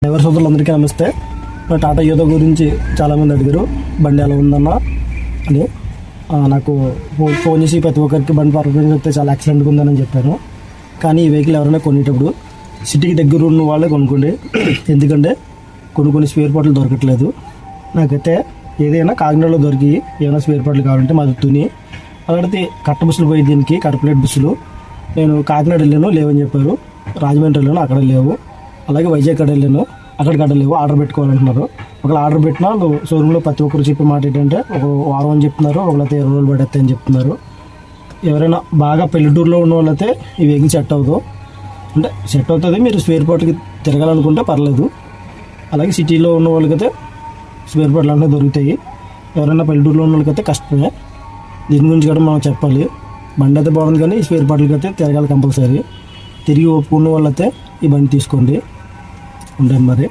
Driver సోదరులందరికీ నమస్తే. టాటా యోధ గురించి చాలామంది అడిగారు, బండి ఎలా ఉందన్న అని. నాకు ఫోన్ చేసి ప్రతి ఒక్కరికి బండి పర్ఫార్మెన్స్ అయితే చాలా ఎక్సలెంట్గా ఉందని చెప్పాను. కానీ ఈ వెహికల్ ఎవరైనా కొనేటప్పుడు సిటీకి దగ్గర ఉన్న వాళ్ళే కొనుక్కోండి. ఎందుకంటే కొన్ని స్పేర్ పార్ట్లు దొరకట్లేదు. నాకైతే ఏదైనా కాకినాడలో దొరికి ఏమైనా స్పేర్ పార్ట్లు కావాలంటే మాది తుని. అలాంటి కట్ట బస్సులు పోయి దీనికి కట్ట ప్లేట్ బస్సులు నేను కాకినాడ వెళ్ళాను, లేవని చెప్పారు. రాజమండ్రి వెళ్ళాను, అక్కడ లేవు. అలాగే వైజాగ్ వెళ్ళాను, అక్కడ లేవు. ఆర్డర్ పెట్టుకోవాలంటున్నారు. ఒకవేళ ఆర్డర్ పెట్టినా షోరూంలో ప్రతి ఒక్కరు చెప్పే మాట ఏంటంటే ఒక వారం అని చెప్తున్నారు, ఒకళ్ళైతే 20 రోజులు పడేస్తాయి అని చెప్తున్నారు. ఎవరైనా బాగా పల్లెటూరులో ఉన్న వాళ్ళైతే ఈ వెహికల్ సెట్ అవుతుంది. మీరు స్పేర్ పార్ట్కి తిరగాలనుకుంటే పర్లేదు. అలాగే సిటీలో ఉన్న వాళ్ళకైతే స్పేర్ పార్ట్లు అన్నీ దొరుకుతాయి. ఎవరైనా పల్లెటూరులో ఉన్న వాళ్ళకైతే కష్టమే. దీని గురించి కూడా మనం చెప్పాలి. బండి అయితే బాగుంది, కానీ ఈ స్పేర్ పార్ట్లకి అయితే తిరగాలి కంపల్సరీ. తిరిగి ఒప్పుకున్న వాళ్ళైతే ఈ బండి తీసుకోండి. ఉంటాను మరి.